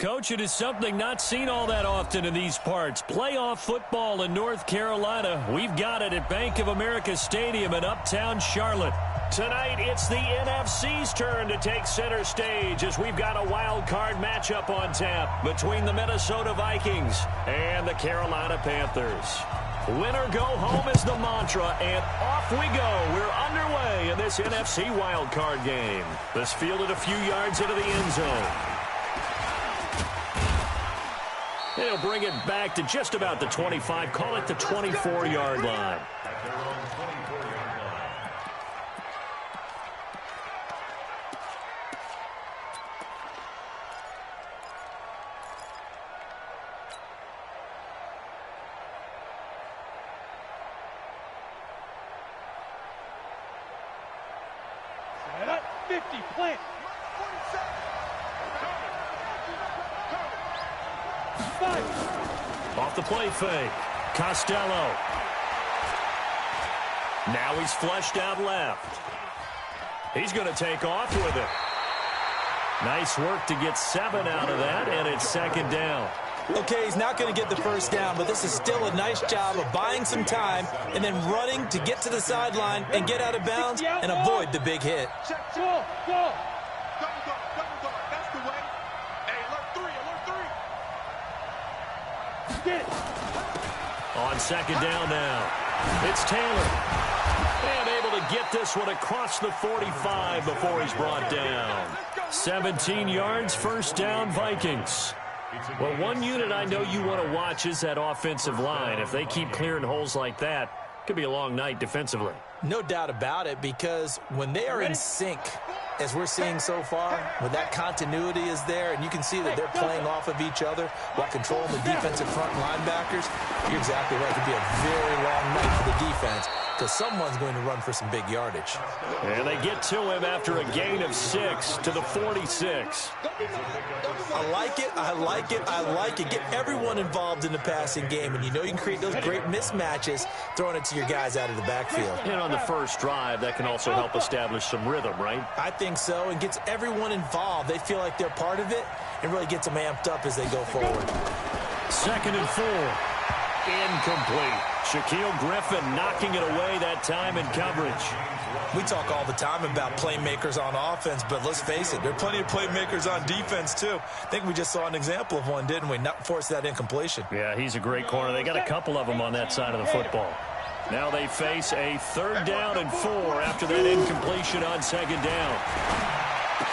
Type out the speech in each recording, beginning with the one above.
Coach, it is something not seen all that often in these parts. Playoff football in North Carolina. We've got it at Bank of America Stadium in Uptown Charlotte. Tonight, it's the NFC's turn to take center stage as we've got a wild card matchup on tap between the Minnesota Vikings and the Carolina Panthers. Win or go home is the mantra, and off we go. We're underway in this NFC wild card game. This fielded a few yards into the end zone. They'll bring it back to just about the 25. Call it the 24-yard line. Set up, 50, plant. Off the play fake. Costello. Now he's flushed out left. He's going to take off with it. Nice work to get 7 out of that, and it's second down. Okay, he's not going to get the first down, but this is still a nice job of buying some time and then running to get to the sideline and get out of bounds and avoid the big hit. Go, go. On second down now, it's Taylor. And able to get this one across the 45 before he's brought down. 17 yards, first down, Vikings. Well, one unit I know you want to watch is that offensive line. If they keep clearing holes like that, it could be a long night defensively. No doubt about it, because when they are in sync, as we're seeing so far, when that continuity is there, and you can see that they're playing off of each other while controlling the defensive front linebackers, you're exactly right. It could be a very long night for the defense because someone's going to run for some big yardage. And they get to him after a gain of 6 to the 46. I like it, I like it, I like it. Get everyone involved in the passing game, and you know you can create those great mismatches throwing it to your guys out of the backfield. And on the first drive, that can also help establish some rhythm, right? I think so, and gets everyone involved. They feel like they're part of it and really gets them amped up as they go forward. 2nd and 4. Incomplete. Shaquille Griffin knocking it away that time in coverage. We talk all the time about playmakers on offense, but let's face it, there are plenty of playmakers on defense, too. I think we just saw an example of one, didn't we? Not force that incompletion. Yeah, he's a great corner. They got a couple of them on that side of the football. Now they face a 3rd down and 4 after that incompletion on 2nd down.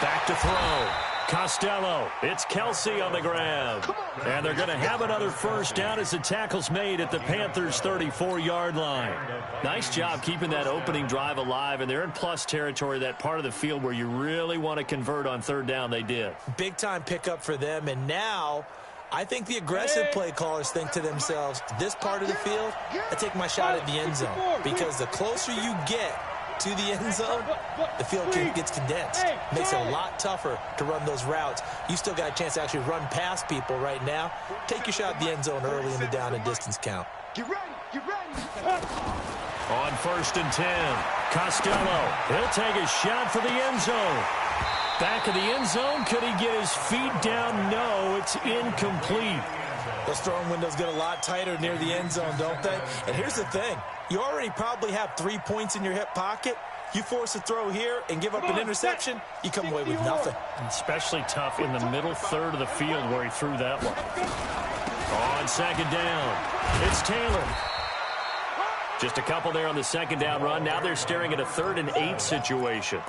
Back to throw. Costello. It's Kelsey on the grab. And they're going to have another first down as the tackle's made at the Panthers' 34-yard line. Nice job keeping that opening drive alive, and they're in plus territory, that part of the field where you really want to convert on 3rd down. They did. Big-time pickup for them, and now I think the aggressive play callers think to themselves, this part of the field, I take my shot at the end zone, because the closer you get to the end zone, the field gets condensed. Makes it a lot tougher to run those routes. You still got a chance to actually run past people right now. Take your shot at the end zone early in the down and distance count. Get ready, get ready. On 1st and 10, Costello. He'll take a shot for the end zone. Back of the end zone. Could he get his feet down? No, it's incomplete. Those throwing windows get a lot tighter near the end zone, don't they? And here's the thing. You already probably have 3 points in your hip pocket. You force a throw here and give up an interception, you come away with nothing. Especially tough in the middle third of the field where he threw that one. On 2nd down, it's Taylor. Just a couple there on the 2nd down run. Now they're staring at a 3rd and 8 situation.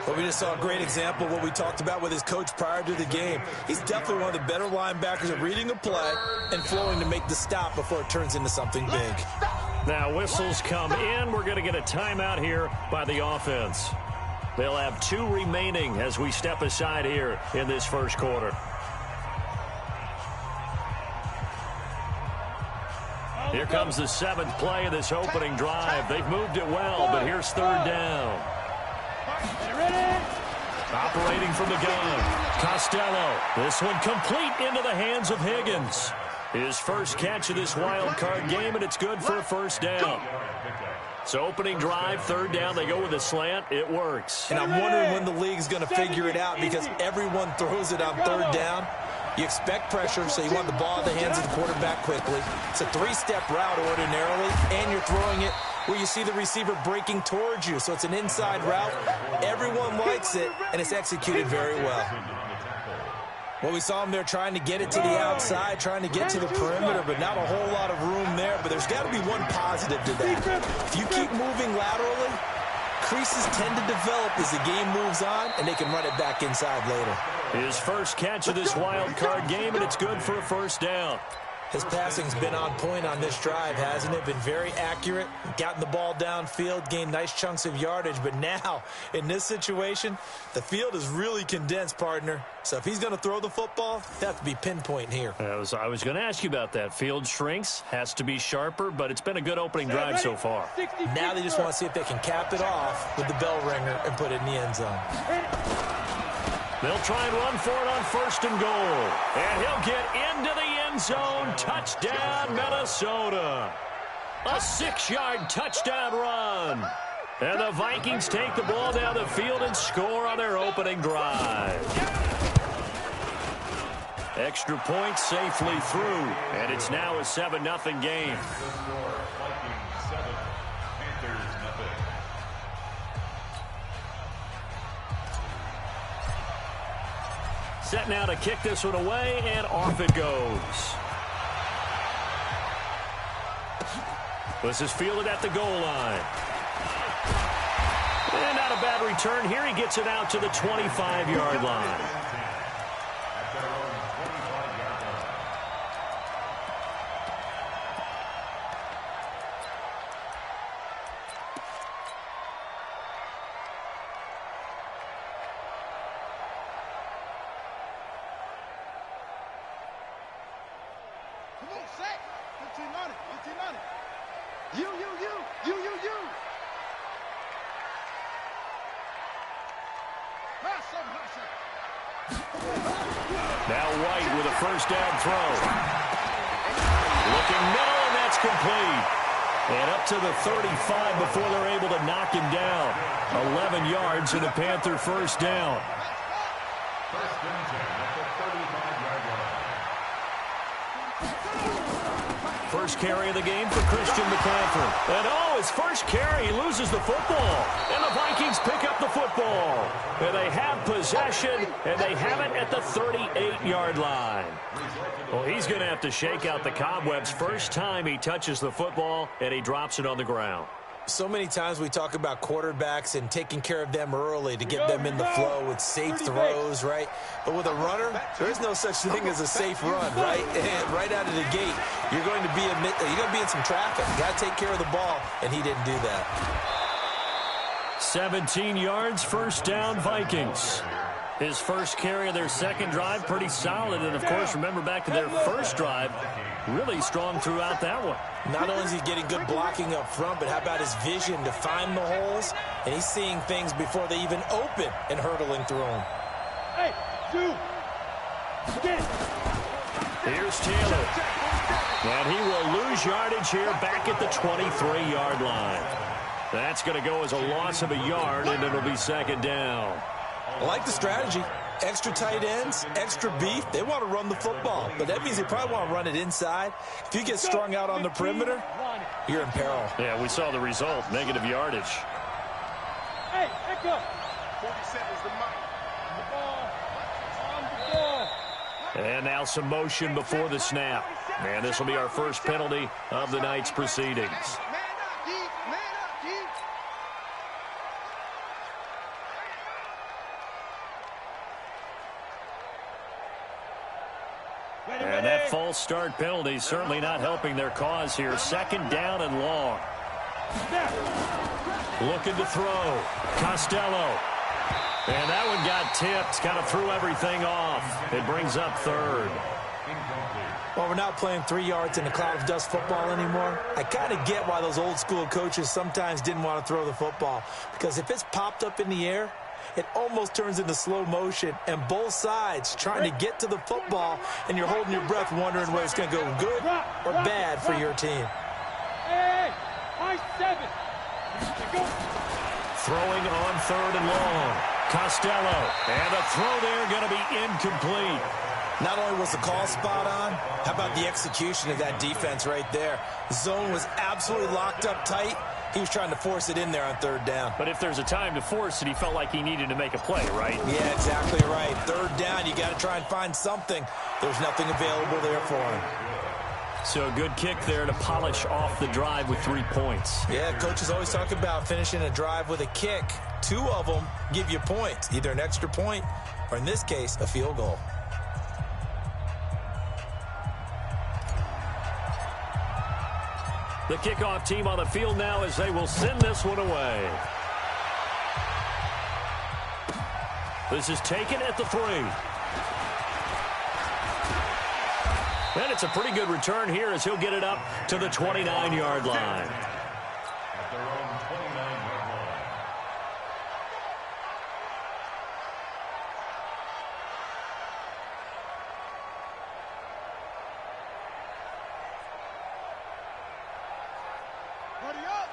But we just saw a great example of what we talked about with his coach prior to the game. He's definitely one of the better linebackers at reading the play and flowing to make the stop before it turns into something big. Now whistles come in. We're going to get a timeout here by the offense. They'll have 2 remaining as we step aside here in this first quarter. Here comes the 7th play of this opening drive. They've moved it well, but here's 3rd down. Operating from the gun, Costello. This one complete into the hands of Higgins. His first catch of this wild card game, and it's good for a first down. So opening drive, 3rd down, they go with a slant. It works. And I'm wondering when the league's going to figure it out, because everyone throws it on 3rd down. You expect pressure, so you want the ball in the hands of the quarterback quickly. It's a three-step route ordinarily, and you're throwing it where you see the receiver breaking towards you. So it's an inside route. Everyone likes it, and it's executed very well. Well, we saw him there trying to get it to the outside, trying to get to the perimeter, but not a whole lot of room there. But there's got to be one positive to that. If you keep moving laterally, creases tend to develop as the game moves on, and they can run it back inside later. His first catch of this wild card game, and it's good for a first down. His passing's been on point on this drive, hasn't it? Been very accurate, gotten the ball downfield, gained nice chunks of yardage. But now, in this situation, the field is really condensed, partner. So if he's going to throw the football, they have to be pinpoint here. I was going to ask you about that. Field shrinks, has to be sharper, but it's been a good opening drive so far. Now they just want to see if they can cap it off with the bell ringer and put it in the end zone. They'll try and run for it on 1st and goal. And he'll get into the end zone. Touchdown, Minnesota. A 6-yard touchdown run. And the Vikings take the ball down the field and score on their opening drive. Extra point safely through. And it's now a 7-0 game. Set now to kick this one away, and off it goes. This is fielded at the goal line. And not a bad return here. He gets it out to the 25-yard line. Now White with a first down throw. Looking middle, and that's complete. And up to the 35 before they're able to knock him down. 11 yards and a Panther first down. First carry of the game for Christian McCaffrey. And his first carry, he loses the football. And the Vikings pick up the football. And they have possession, and they have it at the 38-yard line. Well, he's going to have to shake out the cobwebs first time he touches the football, and he drops it on the ground. So many times we talk about quarterbacks and taking care of them early to get them in the flow with safe throws, right? But with a runner, there is no such thing as a safe run, right? And right out of the gate, you're going to be in some traffic. You got to take care of the ball, and he didn't do that. 17 yards, first down, Vikings. His first carry of their second drive, pretty solid. And, of course, remember back to their first drive, really strong throughout that one. Not only is he getting good blocking up front, but how about his vision to find the holes? And he's seeing things before they even open and hurdling through them. Hey, dude. Here's Taylor. And he will lose yardage here back at the 23-yard line. That's going to go as a loss of a yard, and it'll be second down. I like the strategy. Extra tight ends, extra beef. They want to run the football, but that means they probably want to run it inside. If you get strung out on the perimeter, you're in peril. Yeah, we saw the result, negative yardage. Hey, echo. 47 is the mark. The ball. On the ball. And now some motion before the snap. And this will be our first penalty of the night's proceedings. And that false start penalty certainly not helping their cause here. Second down and long. Looking to throw. Costello. And that one got tipped. Kind of threw everything off. It brings up third. Well, we're not playing 3 yards in a cloud of dust football anymore. I kind of get why those old school coaches sometimes didn't want to throw the football. Because if it's popped up in the air, it almost turns into slow motion, and both sides trying to get to the football, and you're holding your breath wondering whether it's going to go good or bad for your team. Hey, high 7. Throwing on third and long. Costello. And the throw there going to be incomplete. Not only was the call spot on, how about the execution of that defense right there? The zone was absolutely locked up tight. He was trying to force it in there on third down. But if there's a time to force it, he felt like he needed to make a play, right? Yeah, exactly right. Third down, you got to try and find something. There's nothing available there for him. So a good kick there to polish off the drive with 3 points. Yeah, coaches always talk about finishing a drive with a kick. 2 of them give you points, either an extra point or, in this case, a field goal. The kickoff team on the field now as they will send this one away. This is taken at the 3. And it's a pretty good return here as he'll get it up to the 29-yard line.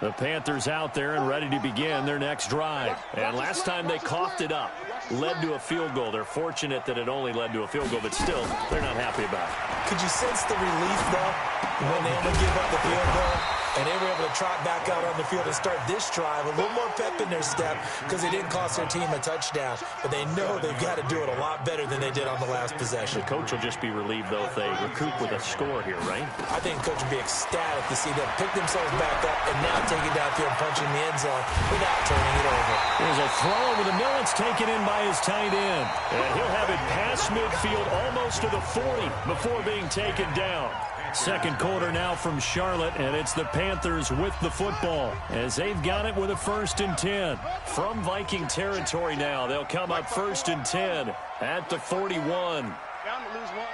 The Panthers out there and ready to begin their next drive. And last time they coughed it up, led to a field goal. They're fortunate that it only led to a field goal, but still, they're not happy about it. Could you sense the relief, though, when they only give up the field goal? And they were able to trot back out on the field and start this drive. A little more pep in their step because they didn't cost their team a touchdown. But they know they've got to do it a lot better than they did on the last possession. The coach will just be relieved, though, if they recoup with a score here, right? I think the coach will be ecstatic to see them pick themselves back up and now take it downfield and punch in the end zone without turning it over. There's a throw over the middle. It's taken in by his tight end. And he'll have it past midfield almost to the 40 before being taken down. Second quarter now from Charlotte, and it's the Panthers with the football as they've got it with a 1st and 10. From Viking territory now, they'll come up 1st and 10 at the 41. Down to lose one.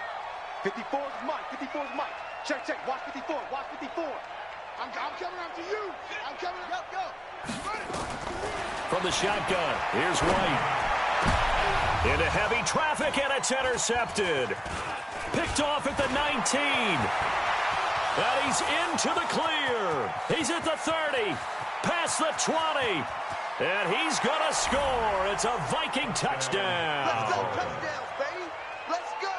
54 is Mike. 54 is Mike. Check, check. Watch 54. Watch 54. I'm coming after you. I'm coming. Go. From the shotgun, here's White. Into heavy traffic, and it's intercepted. Picked off at the 19. And he's into the clear. He's at the 30. Past the 20. And he's going to score. It's a Viking touchdown. Let's go. Touchdowns, baby. Let's go.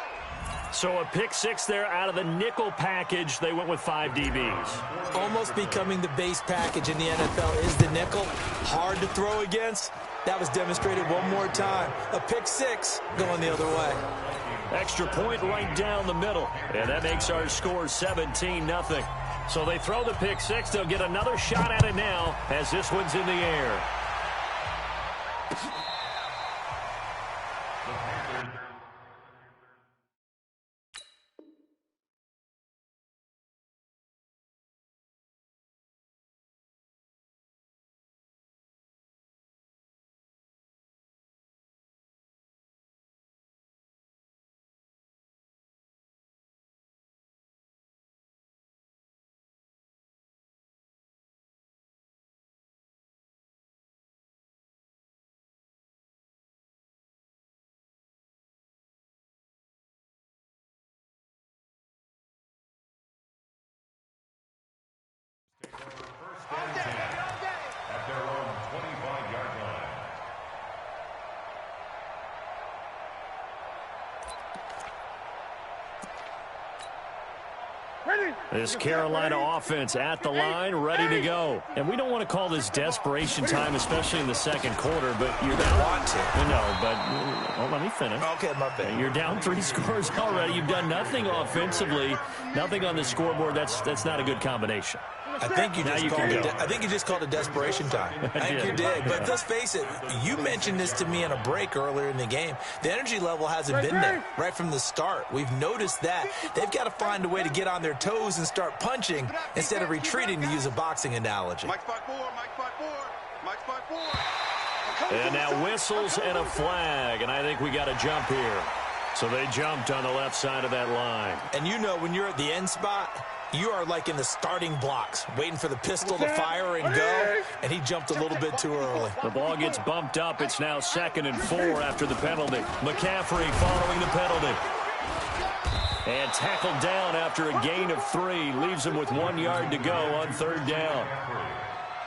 So a pick 6 there out of the nickel package. They went with 5 DBs. Almost becoming the base package in the NFL is the nickel. Hard to throw against. That was demonstrated one more time. A pick 6 going the other way. Extra point right down the middle. And that makes our score 17-0. So they throw the pick 6. They'll get another shot at it now as this one's in the air. At their own 25-yard line. This Carolina offense at the line, ready to go. And we don't want to call this desperation time, especially in the second quarter, but you're down. Want to. No, but well, let me finish. Okay, my bad. You're down 3 scores already. You've done nothing offensively, nothing on the scoreboard. That's not a good combination. I think you just called it desperation time. I think you did. But let's face it, you mentioned this to me in a break earlier in the game. The energy level hasn't been there right from the start. We've noticed that. They've got to find a way to get on their toes and start punching instead of retreating, to use a boxing analogy. Mike spot 4. Mike spot 4. Mike spot 4. And now whistles and a flag, and I think we got a jump here. So they jumped on the left side of that line. And you know when you're at the end spot, you are like in the starting blocks, waiting for the pistol to fire and go, and he jumped a little bit too early. The ball gets bumped up. It's now 2nd and 4 after the penalty. McCaffrey following the penalty. And tackled down after a gain of 3. Leaves him with 1 yard to go on 3rd down.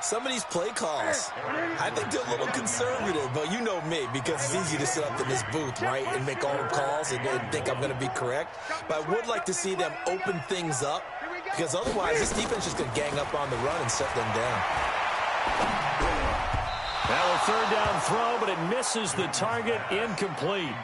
Some of these play calls, I think they're a little conservative, but you know me, because it's easy to sit up in this booth, right, and make all the calls and think I'm going to be correct. But I would like to see them open things up, because otherwise this defense is going to gang up on the run and shut them down. Now a third down throw, but it misses the target, incomplete.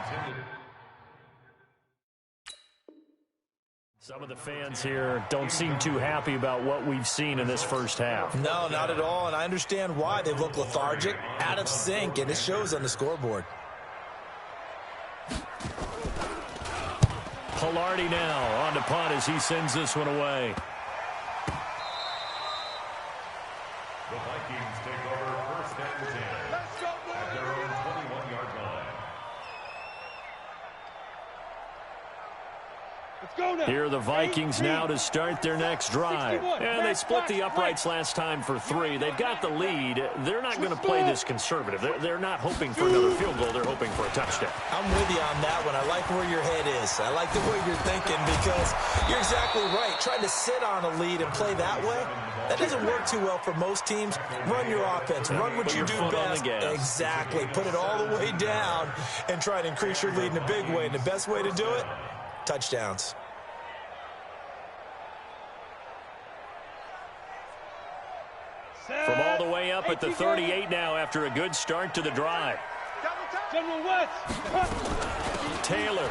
Some of the fans here don't seem too happy about what we've seen in this first half. No, not at all, and I understand why. They've looked lethargic, out of sync, and it shows on the scoreboard. Pilardi now on to punt as he sends this one away. The Vikings take over first and 10 at their own 21-yard line. Here are the Vikings now to start their next drive. And they split the uprights last time for 3. They've got the lead. They're not going to play this conservative. They're not hoping for another field goal. They're hoping for a touchdown. I'm with you on that one. I like where your head is. I like the way you're thinking, because you're exactly right. Trying to sit on a lead and play that way, that doesn't work too well for most teams. Run your offense. Run what you do best. Exactly. Put it all the way down and try to increase your lead in a big way. And the best way to do it, touchdowns. From all the way up at the 38 now after a good start to the drive. Taylor.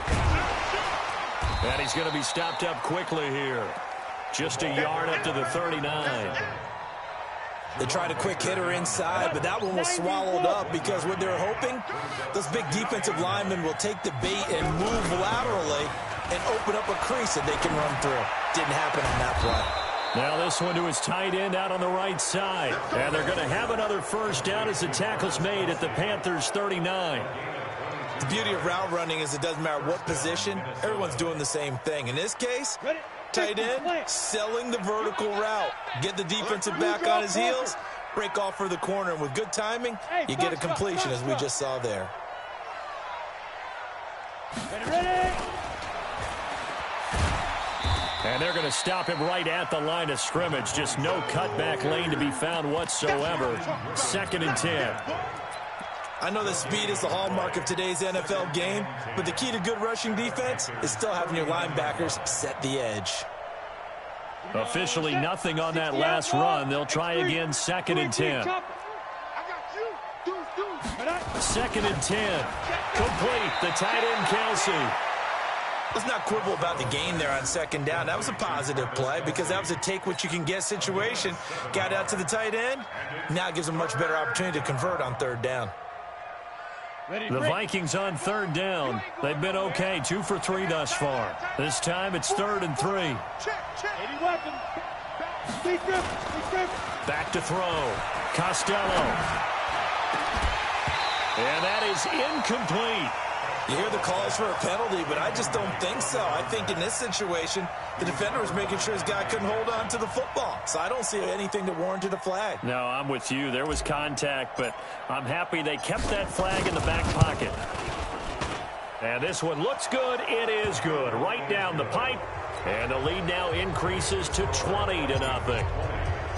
And he's going to be stopped up quickly here. Just a yard up to the 39. They tried a quick hitter inside, but that one was swallowed up, because what they're hoping, those big defensive linemen will take the bait and move laterally and open up a crease that they can run through. Didn't happen on that play. Now this one to his tight end out on the right side. And they're going to have another first down as the tackle's made at the Panthers' 39. The beauty of route running is it doesn't matter what position, everyone's doing the same thing. In this case, tight end, selling the vertical route. Get the defensive back on his heels, break off for the corner, and with good timing, you get a completion, as we just saw there. And they're going to stop him right at the line of scrimmage. Just no cutback lane to be found whatsoever. 2nd and 10. I know that speed is the hallmark of today's NFL game, but the key to good rushing defense is still having your linebackers set the edge. Officially nothing on that last run. They'll try again, 2nd and 10. 2nd and 10. Complete. The tight end, Kelsey. Let's not quibble about the gain there on 2nd down. That was a positive play, because that was a take-what-you-can-get situation. Got out to the tight end. Now it gives them a much better opportunity to convert on 3rd down. The Vikings on 3rd down. They've been okay, 2 for 3 thus far. This time it's 3rd and 3. Back to throw. Costello. And that is incomplete. You hear the calls for a penalty, but I just don't think so. I think in this situation, the defender was making sure his guy couldn't hold on to the football. So I don't see anything that warranted a flag. No, I'm with you. There was contact, but I'm happy they kept that flag in the back pocket. And this one looks good. It is good. Right down the pipe. And the lead now increases to 20-0.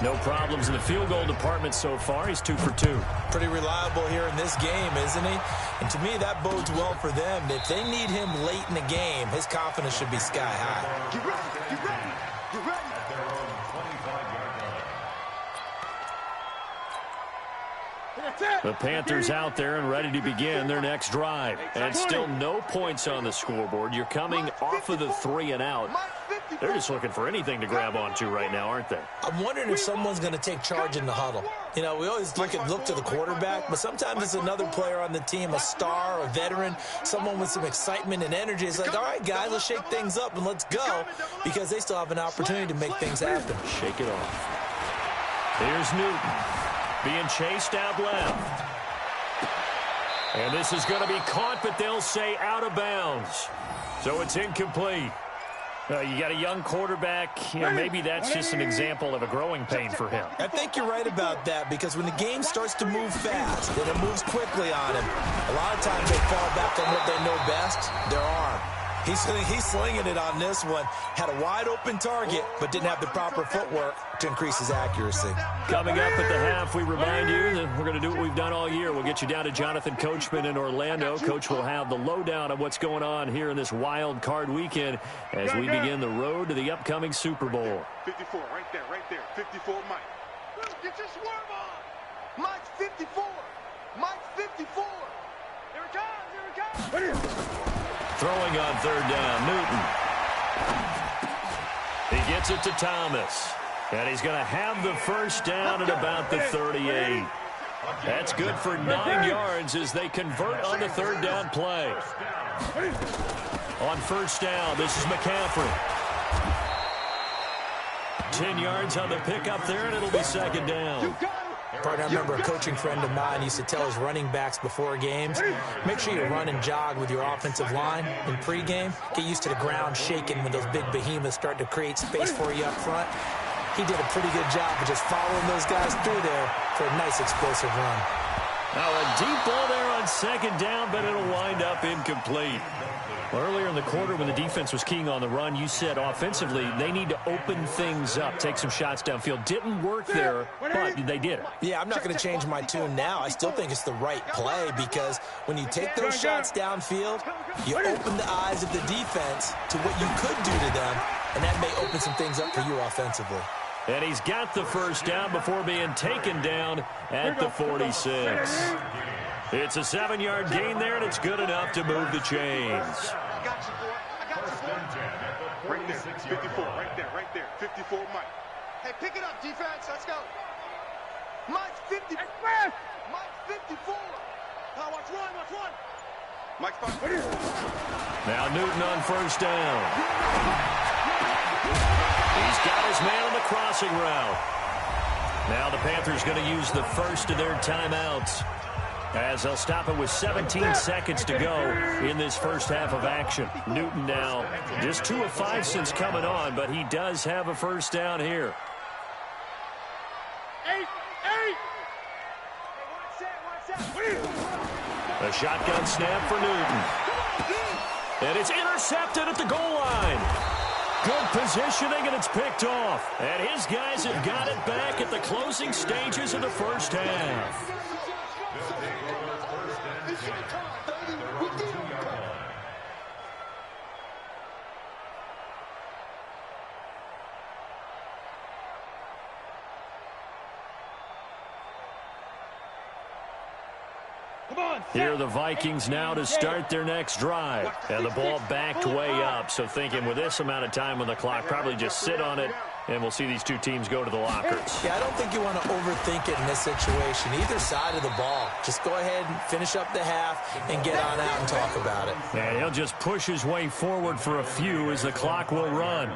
No problems in the field goal department so far. He's 2 for 2. Pretty reliable here in this game, isn't he? And to me, that bodes well for them. If they need him late in the game, his confidence should be sky high. Get ready, get ready, get ready. At their own 25-yard line. The Panthers out there and ready to begin their next drive. And still no points on the scoreboard. You're coming off of the 3 and out. They're just looking for anything to grab onto right now, aren't they? I'm wondering if someone's going to take charge in the huddle. You know, we always look to the quarterback, but sometimes it's another player on the team, a star, a veteran, someone with some excitement and energy. It's like, all right, guys, let's shake things up and let's go, because they still have an opportunity to make things happen. Shake it off. Here's Newton being chased out left. And this is going to be caught, but they'll say out of bounds. So it's incomplete. You got a young quarterback. You know, maybe that's just an example of a growing pain for him. I think you're right about that, because when the game starts to move fast and it moves quickly on him, a lot of times they fall back on what they know best, their arm. He's slinging it on this one. Had a wide-open target, but didn't have the proper footwork to increase his accuracy. Coming up at the half, we remind you that we're going to do what we've done all year. We'll get you down to Jonathan Coachman in Orlando. Coach will have the lowdown of what's going on here in this wild card weekend as we begin the road to the upcoming Super Bowl. 54, right there. 54, Mike. Get your swerve on. Mike's 54. Mike's 54. Here it comes. Throwing on third down, Newton. He gets it to Thomas. And he's going to have the first down at about the 38. That's good for 9 yards as they convert on the third down play. On first down, this is McCaffrey. 10 yards on the pickup there, and it'll be second down. Partner, I remember a coaching friend of mine used to tell his running backs before games, make sure you run and jog with your offensive line in pregame. Get used to the ground shaking when those big behemoths start to create space for you up front. He did a pretty good job of just following those guys through there for a nice explosive run. Now a deep ball there on second down, but it'll wind up incomplete. Earlier in the quarter when the defense was keying on the run, you said offensively they need to open things up, take some shots downfield. Didn't work there, but they did it. Yeah, I'm not going to change my tune now. I still think it's the right play because when you take those shots downfield, you open the eyes of the defense to what you could do to them, and that may open some things up for you offensively. And he's got the first down before being taken down at the 46. It's a 7-yard gain there, and it's good enough to move the chains. I got you, boy. Right there, 54, right there. 54, Mike. Hey, pick it up, defense. Let's go. Mike's 50. Mike's 54. Now watch one. Mike's 5. Now Newton on first down. He's got his man on the crossing route. Now the Panthers going to use the first of their timeouts, as they'll stop it with 17 seconds to go in this first half of action. Newton now just 2 of 5 since coming on, but he does have a first down here. A shotgun snap for Newton. And it's intercepted at the goal line. Good positioning, and it's picked off. And his guys have got it back at the closing stages of the first half. Here are the Vikings now to start their next drive. And the ball backed way up. So thinking with this amount of time on the clock, probably just sit on it, and we'll see these two teams go to the lockers. Yeah, I don't think you want to overthink it in this situation. Either side of the ball. Just go ahead and finish up the half and get on out and talk about it. And he'll just push his way forward for a few as the clock will run.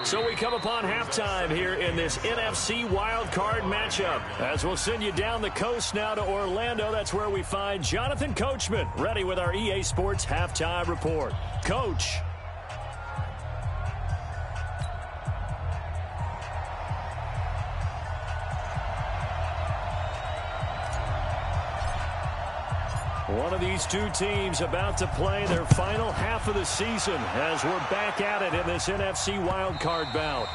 So we come upon halftime here in this NFC wildcard matchup. As we'll send you down the coast now to Orlando, that's where we find Jonathan Coachman ready with our EA Sports halftime report. Coach. One of these two teams about to play their final half of the season as we're back at it in this NFC wildcard bout.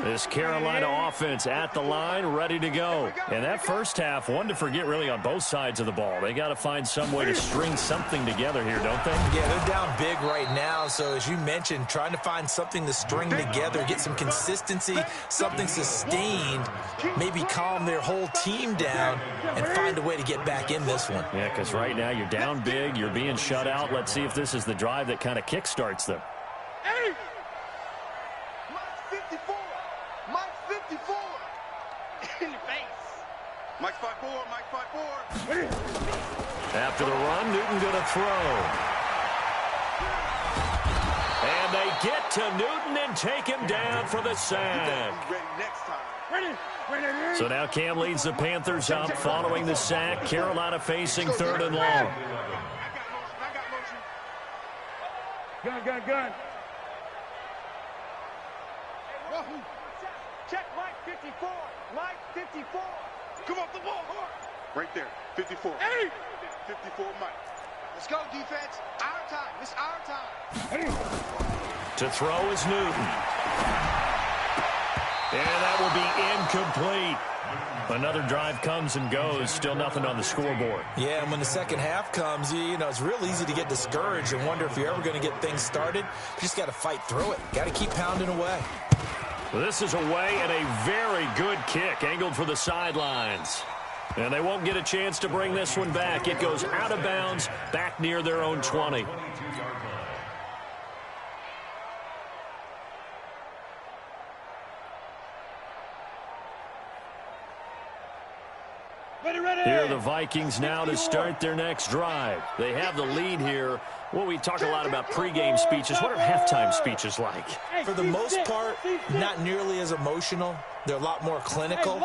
This Carolina offense at the line, ready to go. And that first half, one to forget really on both sides of the ball. They got to find some way to string something together here, don't they? Yeah, they're down big right now. So as you mentioned, trying to find something to string together, get some consistency, something sustained, maybe calm their whole team down and find a way to get back in this one. Yeah, because right now you're down big, you're being shut out. Let's see if this is the drive that kind of kickstarts them. Mike's 5-4, Mike 5-4. After the run, Newton going to throw. And they get to Newton and take him down for the sack. So now Cam leads the Panthers up following the sack. Carolina facing 3rd and long. Gun. Check Mike 54. Mike 54. Come off the ball hard. Right there, 54. Hey! 54, Mike. Let's go, defense. Our time. It's our time. To throw is Newton. And that will be incomplete. Another drive comes and goes. Still nothing on the scoreboard. Yeah, and when the second half comes, you know, it's real easy to get discouraged and wonder if you're ever going to get things started. You just got to fight through it. Got to keep pounding away. This is away and a very good kick angled for the sidelines. And they won't get a chance to bring this one back. It goes out of bounds back near their own 20. Here are the Vikings now to start their next drive. They have the lead here. Well, we talk a lot about pregame speeches. What are halftime speeches like? For the most part, not nearly as emotional. They're a lot more clinical.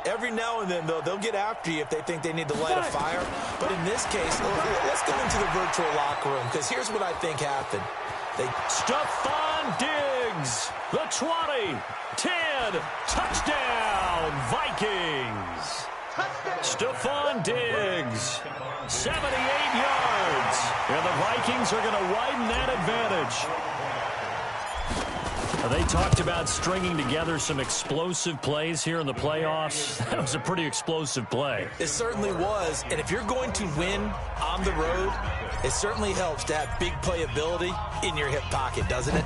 Every now and then, though, they'll get after you if they think they need to light a fire. But in this case, let's go into the virtual locker room, because here's what I think happened. Stephon Diggs, the 20, 10, touchdown, Vikings. Stephon Diggs, 78 yards. And the Vikings are going to widen that advantage. They talked about stringing together some explosive plays here in the playoffs. That was a pretty explosive play. It certainly was. And if you're going to win on the road, it certainly helps to have big playability in your hip pocket, doesn't it?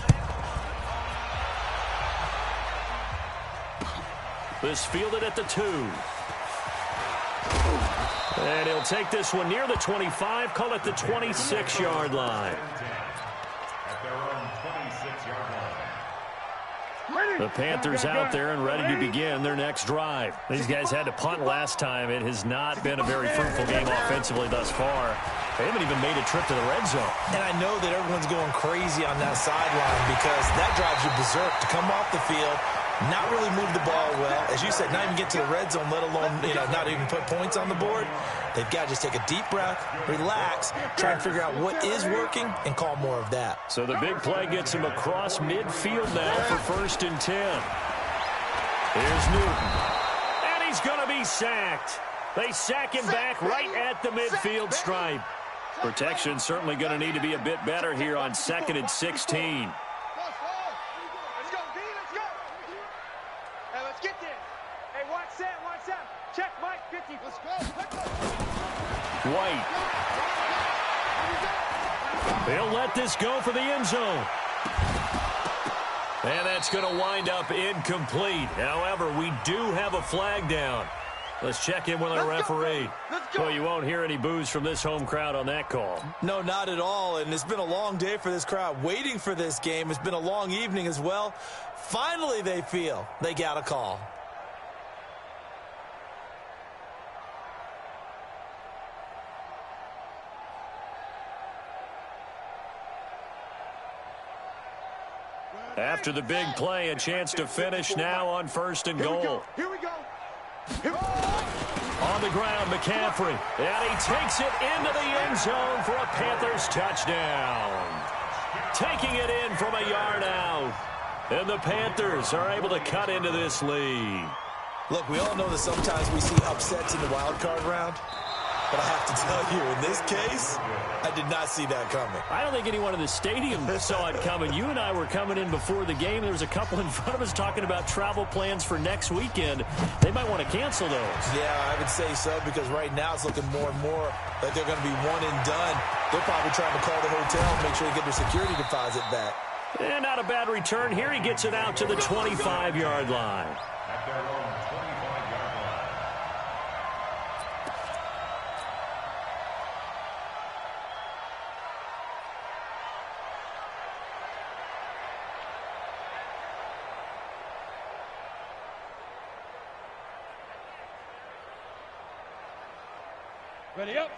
This fielded at the 2. And he'll take this one near the 25, call it the 26-yard line. At their own 26-yard line. The Panthers out there and ready to begin their next drive. These guys had to punt last time. It has not been a very fruitful game offensively thus far. They haven't even made a trip to the red zone. And I know that everyone's going crazy on that sideline because that drives you berserk to come off the field, not really move the ball well. As you said, not even get to the red zone, let alone, not even put points on the board. They've got to just take a deep breath, relax, try and figure out what is working, and call more of that. So the big play gets him across midfield now for 1st and 10. Here's Newton. And he's going to be sacked. They sack him back right at the midfield stripe. Protection certainly going to need to be a bit better here on 2nd and 16. Check Mike, 50. Let's go. White. They'll let this go for the end zone. And that's going to wind up incomplete. However, we do have a flag down. Let's check in with our referee. Well, you won't hear any boos from this home crowd on that call. No, not at all. And it's been a long day for this crowd waiting for this game. It's been a long evening as well. Finally, they feel they got a call. After the big play, a chance to finish now on 1st and goal. Here we go. On the ground, McCaffrey. And he takes it into the end zone for a Panthers touchdown. Taking it in from a yard out. And the Panthers are able to cut into this lead. Look, we all know that sometimes we see upsets in the wild card round. But I have to tell you, in this case, I did not see that coming. I don't think anyone in the stadium saw it coming. You and I were coming in before the game. There was a couple in front of us talking about travel plans for next weekend. They might want to cancel those. Yeah, I would say so, because right now it's looking more and more like they're going to be one and done. They're probably trying to call the hotel and make sure they get their security deposit back. And not a bad return. Here he gets it out to the 25-yard line. At their own 25-yard line.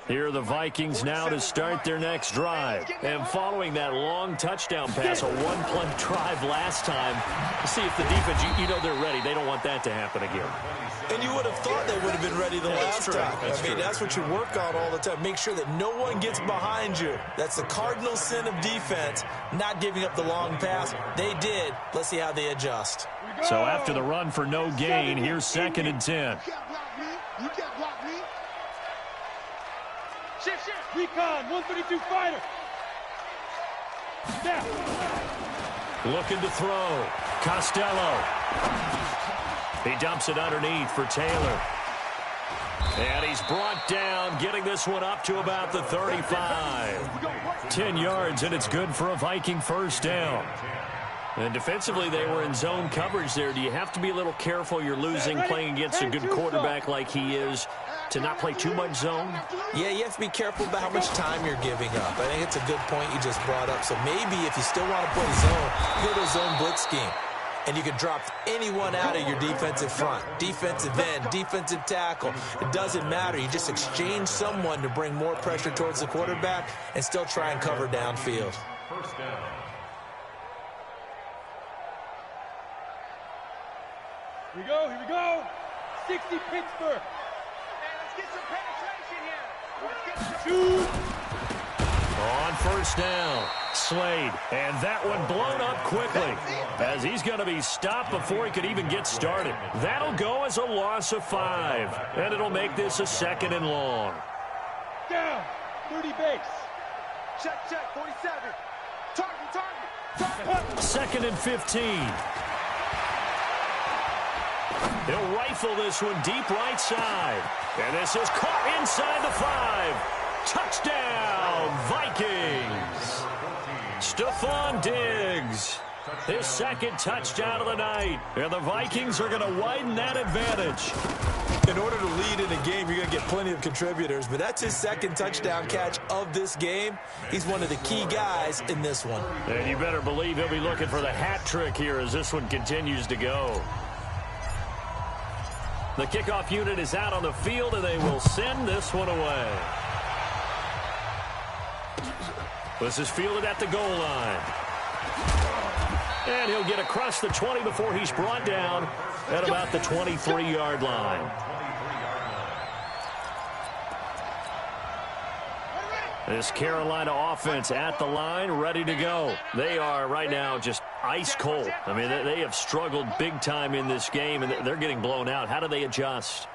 Here are the Vikings now to start their next drive. And following that long touchdown pass, a one-play drive last time, see if the defense, you know they're ready. They don't want that to happen again. And you would have thought they would have been ready the last time. I mean, that's what you work on all the time. Make sure that no one gets behind you. That's the cardinal sin of defense, not giving up the long pass. They did. Let's see how they adjust. So after the run for no gain, here's 2nd and 10. Recon, 132 fighter. Snap. Looking to throw. Costello. He dumps it underneath for Taylor. And he's brought down, getting this one up to about the 35. 10 yards, and it's good for a Viking first down. And defensively, they were in zone coverage there. Do you have to be a little careful? You're losing playing against a good quarterback like he is to not play too much zone? Yeah, you have to be careful about how much time you're giving up. I think it's a good point you just brought up. So maybe if you still want to play zone, you go to a zone blitz scheme. And you can drop anyone out of your defensive front, defensive end, defensive tackle. It doesn't matter. You just exchange someone to bring more pressure towards the quarterback and still try and cover downfield. First down. Here we go. 60 Pittsburgh. Hey, let's get some penetration here. Let's get some... Shoot. On first down, Slade, and that one blown up quickly as he's going to be stopped before he could even get started. That'll go as a loss of 5, and it'll make this a 2nd and long. Down. 30 base. Check, 47. Target. 2nd and 15. He'll rifle this one deep right side. And this is caught inside the 5. Touchdown, Vikings. Stephon Diggs, his 2nd touchdown of the night. And the Vikings are going to widen that advantage. In order to lead in a game, you're going to get plenty of contributors, but that's his 2nd touchdown catch of this game. He's one of the key guys in this one. And you better believe he'll be looking for the hat trick here as this one continues to go. The kickoff unit is out on the field, and they will send this one away. This is fielded at the goal line. And he'll get across the 20 before he's brought down at about the 23-yard line. This Carolina offense at the line, ready to go. They are right now just ice cold. I mean, they have struggled big time in this game, and they're getting blown out. How do they adjust?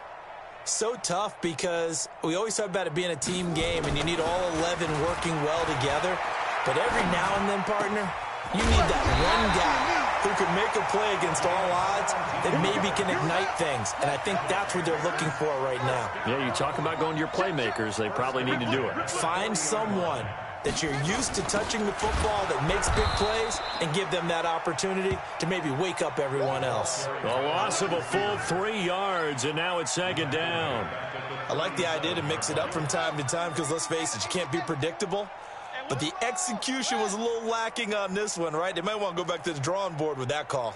So tough because we always talk about it being a team game, and you need all 11 working well together. But every now and then, partner, you need that one guy who can make a play against all odds that maybe can ignite things. And I think that's what they're looking for right now. Yeah, you talk about going to your playmakers. They probably need to do it. Find someone that you're used to touching the football that makes big plays and give them that opportunity to maybe wake up everyone else. A loss of a full 3 yards, and now it's 2nd down. I like the idea to mix it up from time to time because, let's face it, you can't be predictable. But the execution was a little lacking on this one, right? They might want to go back to the drawing board with that call.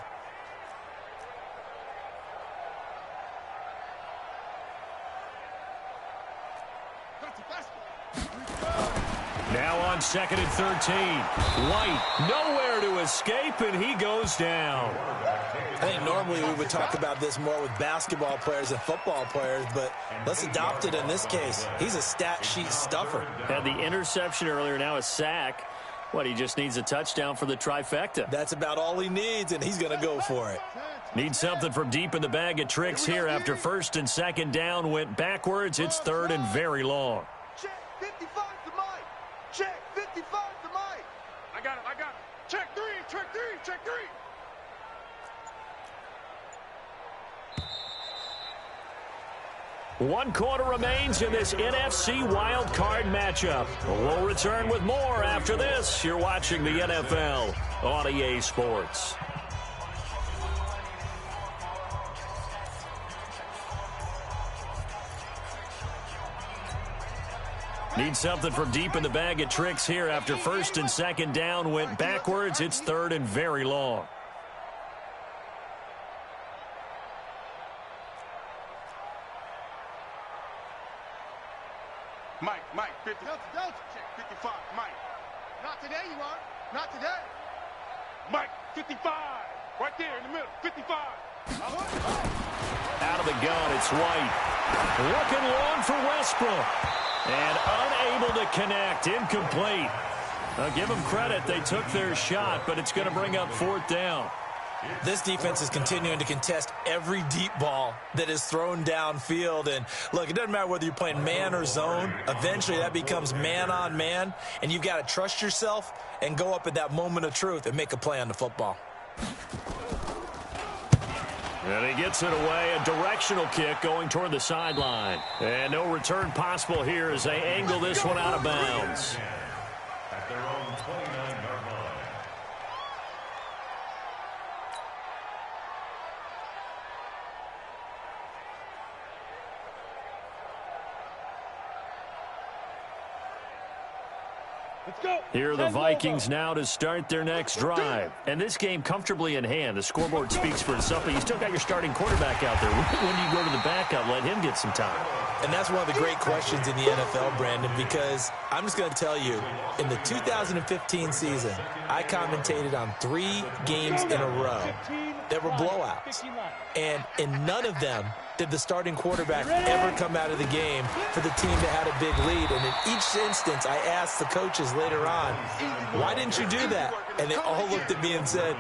Now on 2nd and 13. White, nowhere to escape, and he goes down. I think normally we would talk about this more with basketball players than football players, but let's adopt it in this case. He's a stat sheet stuffer. Had the interception earlier, now a sack. What, he just needs a touchdown for the trifecta. That's about all he needs, and he's going to go for it. Needs something from deep in the bag of tricks here after 1st and 2nd down went backwards. It's 3rd and very long. Check, 55 to Mike. Check, 55 to Mike. I got it. Check 3. One quarter remains in this NFC wild card matchup. We'll return with more after this. You're watching the NFL on EA Sports. Need something from deep in the bag of tricks here after 1st and 2nd down went backwards. It's 3rd and very long. Mike, 50. Don't check 55. Mike. Not today, you aren't. Not today. Mike, 55. Right there in the middle. 55. Out of the gun, it's White. Looking long for Westbrook. And unable to connect. Incomplete. Give them credit. They took their shot, but it's going to bring up 4th down. This defense is continuing to contest every deep ball that is thrown downfield. And, look, it doesn't matter whether you're playing man or zone. Eventually, that becomes man-on-man, and you've got to trust yourself and go up at that moment of truth and make a play on the football. And he gets it away, a directional kick going toward the sideline. And no return possible here as they angle this one out of bounds. At their own 29-yard line. Let's go. Here are the Vikings now to start their next drive. And this game comfortably in hand. The scoreboard speaks for itself, but you still got your starting quarterback out there. When do you go to the backup, let him get some time? And that's one of the great questions in the NFL, Brandon, because I'm just going to tell you, in the 2015 season, I commentated on 3 games in a row that were blowouts. And in none of them did the starting quarterback ever come out of the game for the team that had a big lead. And in each instance, I asked the coaches later on, why didn't you do that? And they all looked at me and said,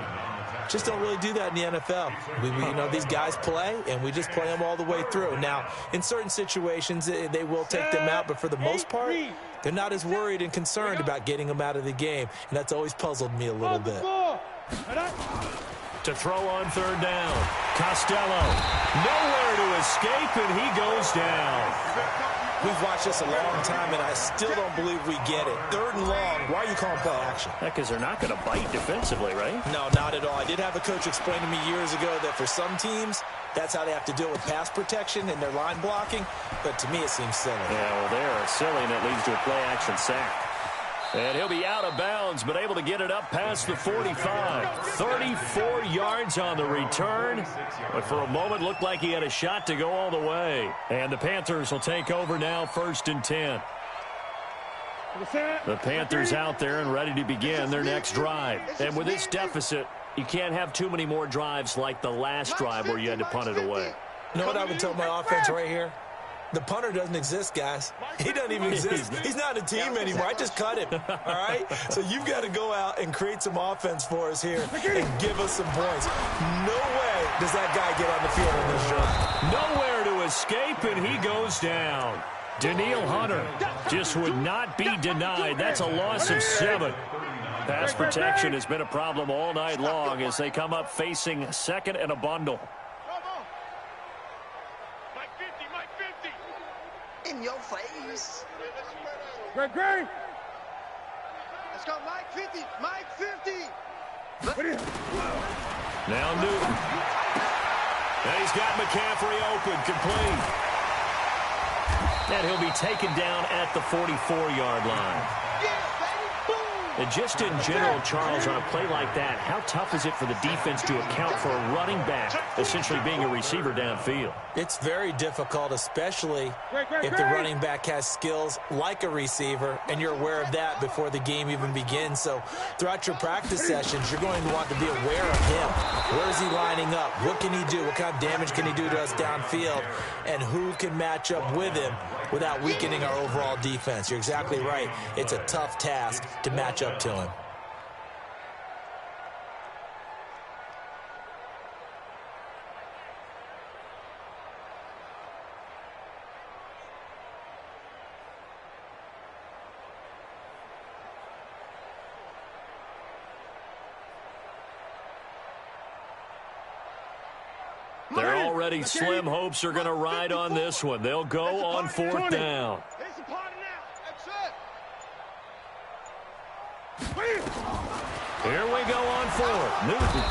just don't really do that in the NFL. You know, these guys play, and we just play them all the way through. Now, in certain situations, they will take them out, but for the most part, they're not as worried and concerned about getting them out of the game, and that's always puzzled me a little bit. To throw on third down, Costello, nowhere to escape, and he goes down. We've watched this a long time, and I still don't believe we get it. Third and long, why are you calling play action? Because they're not going to bite defensively, right? No, not at all. I did have a coach explain to me years ago that for some teams, that's how they have to deal with pass protection and their line blocking, but to me it seems silly. Yeah, well, they are silly, and it leads to a play-action sack. And he'll be out of bounds, but able to get it up past the 45. 34 yards on the return. But for a moment, looked like he had a shot to go all the way. And the Panthers will take over now, 1st and 10. The Panthers out there and ready to begin their next drive. And with this deficit, you can't have too many more drives like the last drive where you had to punt it away. You know what I would tell my offense right here? The punter doesn't exist, guys. He doesn't even exist. He's not a team anymore. I just cut him, all right? So you've got to go out and create some offense for us here and give us some points. No way does that guy get on the field in this drive. Nowhere to escape, and he goes down. Danielle Hunter just would not be denied. That's a loss of 7. Pass protection has been a problem all night long as they come up facing 2nd and a bundle. In your face. Greg. Let's go, Mike 50. Mike 50. Now Newton. And he's got McCaffrey open, complete. And he'll be taken down at the 44-yard line. And just in general, Charles, on a play like that, how tough is it for the defense to account for a running back essentially being a receiver downfield? It's very difficult, especially if the running back has skills like a receiver, and you're aware of that before the game even begins. So throughout your practice sessions, you're going to want to be aware of him. Where is he lining up? What can he do? What kind of damage can he do to us downfield? And who can match up with him without weakening our overall defense? You're exactly right. It's a tough task to match up to him. They're already slim hopes are going to ride on this one. They'll go on 4th down. Here we go on 4th. Newton.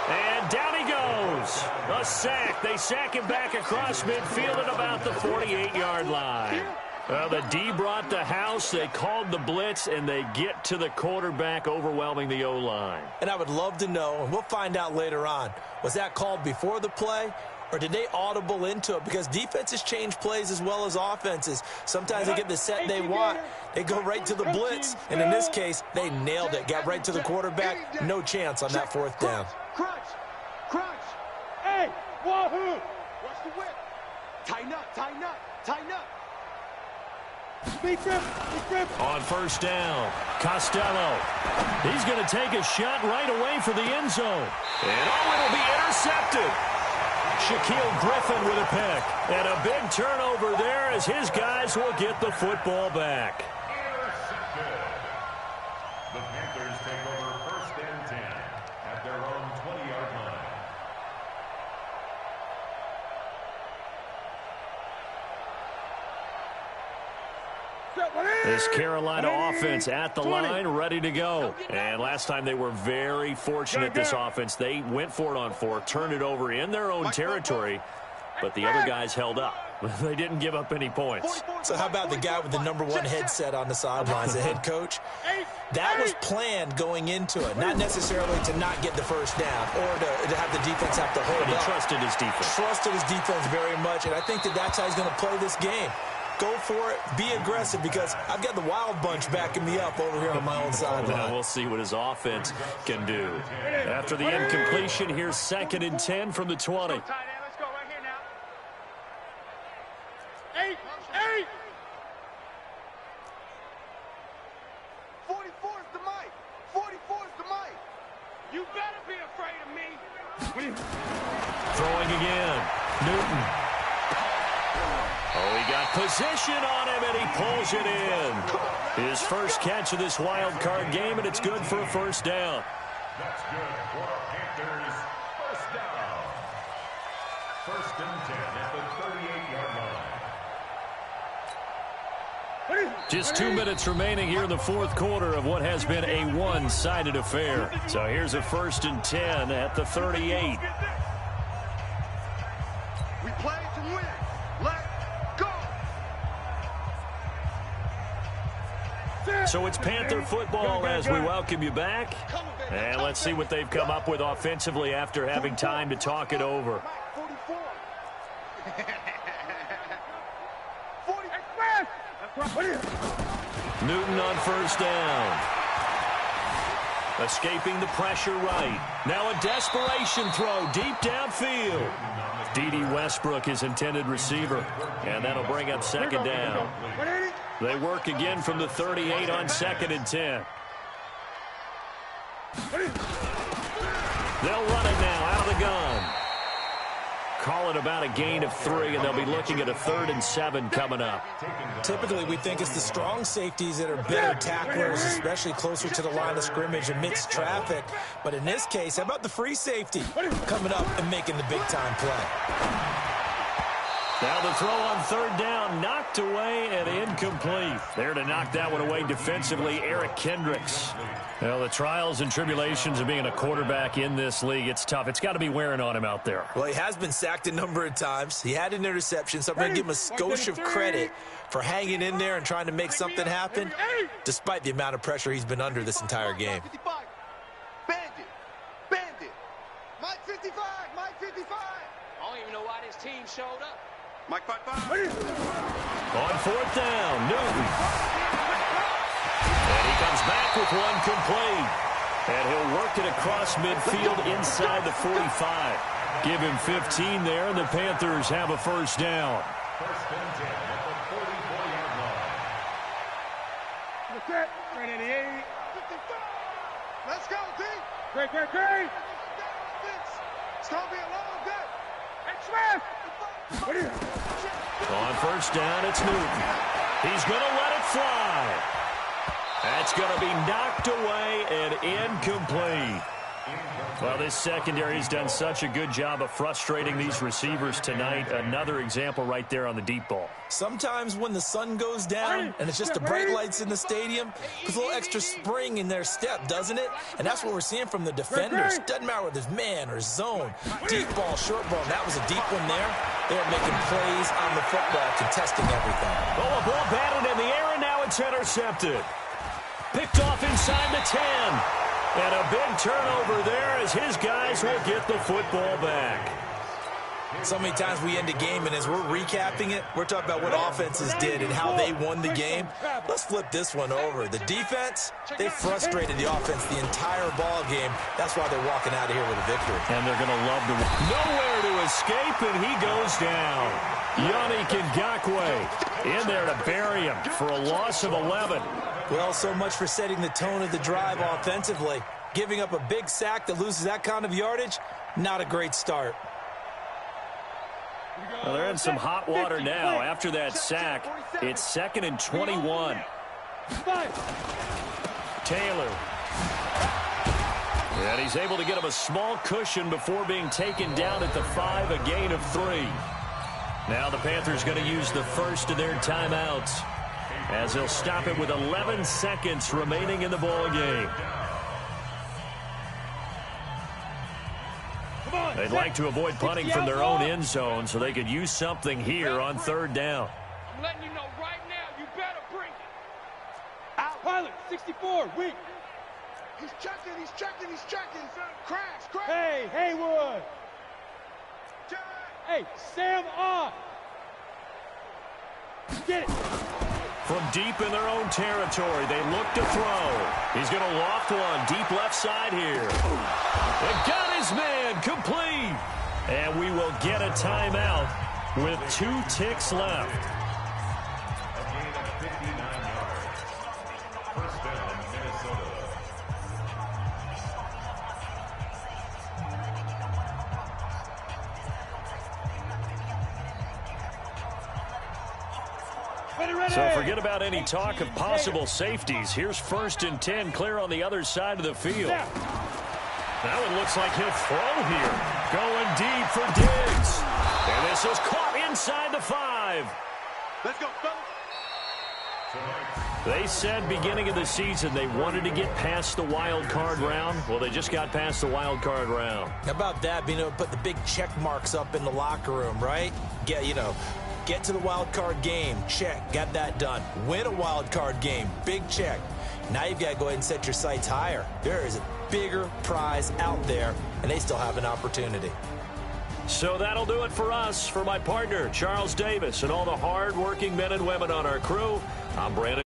And down he goes. A sack. They sack him back across midfield at about the 48-yard line. Well, the D brought the house. They called the blitz, and they get to the quarterback, overwhelming the O-line. And I would love to know, and we'll find out later on, was that called before the play, or did they audible into it? Because defenses change plays as well as offenses. Sometimes they get the set they want. They go right to the blitz, and in this case, they nailed it. Got right to the quarterback. No chance on that 4th down. Crunch. Hey, wahoo! Watch the whip. Tighten up. On first down, Costello. He's going to take a shot right away for the end zone. And it'll be intercepted. Shaquille Griffin with a pick. And a big turnover there as his guys will get the football back. Intercepted. The Panthers take over first and 10 at their own 20-yard line. This Carolina offense at the line, ready to go. And last time they were very fortunate, this offense. They went for it on 4, turned it over in their own territory, but the other guys held up. They didn't give up any points. So how about the guy with the #1 headset on the sidelines, the head coach? That was planned going into it, not necessarily to not get the first down or to have the defense have to hold But he up. trusted his defense. Trusted his defense very much, and I think that's how he's going to play this game. Go for it. Be aggressive because I've got the Wild Bunch backing me up over here on my own sideline. Now we'll see what his offense can do. After the incompletion, here's 2nd and 10 from the 20. Let's go right here now. 8. 44 is the mic. 44 is the mic. You better be afraid of me. Throwing again. Newton. Oh, he got position on him, and he pulls it in. His first catch of this wild card game, and it's good for a first down. That's good for Panthers. First down. First and 10 at the 38-yard line. Just 2 minutes remaining here in the fourth quarter of what has been a one-sided affair. So here's a 1st and 10 at the 38. We play to win. Let's go. So it's Panther football as we welcome you back. And let's see what they've come up with offensively after having time to talk it over. 44. 40. Newton on first down. Escaping the pressure right. Now a desperation throw deep downfield. D.D. Westbrook is intended receiver. And that'll bring up 2nd down. They work again from the 38 on 2nd and 10. They'll run it now out of the gun. Call it about a gain of 3, and they'll be looking at a 3rd and 7 coming up. Typically, we think it's the strong safeties that are better tacklers, especially closer to the line of scrimmage amidst traffic. But in this case, how about the free safety coming up and making the big-time play? Now the throw on 3rd down, knocked away and incomplete. There to knock that one away defensively, Eric Kendricks. Well, the trials and tribulations of being a quarterback in this league, it's tough. It's got to be wearing on him out there. Well, he has been sacked a number of times. He had an interception, so I'm going to give him a skosh of credit for hanging in there and trying to make something happen, despite the amount of pressure he's been under this entire game. 55. Bandit. Mike 55. Mike 55. I don't even know why this team showed up. Mike 55. On 4th down, Newton. And he comes back with one complete. And he'll work it across midfield inside the 45. Give him 15 there, and the Panthers have a first down. First and 10 at the 44-yard line. That's it. Right at the 8. 55. Let's go, D. Great. It's going to be a long day. Express. On first down, it's Newton. He's going to let it fly. That's going to be knocked away and incomplete. Well, this secondary has done such a good job of frustrating these receivers tonight. Another example right there on the deep ball. Sometimes when the sun goes down and it's just the bright lights in the stadium, there's a little extra spring in their step, doesn't it? And that's what we're seeing from the defenders. Doesn't matter whether it's man or zone. Deep ball, short ball. That was a deep one there. They're making plays on the football, contesting everything. Oh, a ball batted in the air, and now it's intercepted. Picked off inside the 10. And a big turnover there as his guys will get the football back. So many times we end a game, and as we're recapping it, we're talking about what offenses did and how they won the game. Let's flip this one over. The defense, they frustrated the offense the entire ball game. That's why they're walking out of here with a victory. And they're going to love to nowhere to escape, and he goes down. Yannick Ngakoue In there to bury him for a loss of 11. Well, so much for setting the tone of the drive offensively. Giving up a big sack that loses that kind of yardage, not a great start. Well, they're in some hot water now after that sack. It's 2nd and 21. Taylor. And he's able to get him a small cushion before being taken down at the 5, a gain of 3. Now the Panthers going to use the first of their timeouts as they'll stop it with 11 seconds remaining in the ball game. They'd like to avoid punting from their own end zone so they could use something here on 3rd down. I'm letting you know right now, you better bring it. Out. Pilot, 64, weak. He's checking, he's checking, he's checking. Crash, crash. Hey, Haywood. Hey, Sam on. Get it. From deep in their own territory, they look to throw. He's going to loft one deep left side here. They got his man complete. And we will get a timeout with 2 ticks left. A gain of 59 yards. First down, Minnesota. So forget about any talk of possible safeties. Here's 1st and 10, clear on the other side of the field. Now it looks like he'll throw here. Going deep for Diggs. And this is caught inside the 5. Let's go, fellas. They said beginning of the season they wanted to get past the wild card round. Well, they just got past the wild card round. How about that, being able to put the big check marks up in the locker room, right? Get to the wild card game, check, got that done. Win a wild card game, big check. Now you've got to go ahead and set your sights higher. There is a bigger prize out there, and they still have an opportunity. So that'll do it for us. For my partner, Charles Davis, and all the hard-working men and women on our crew, I'm Brandon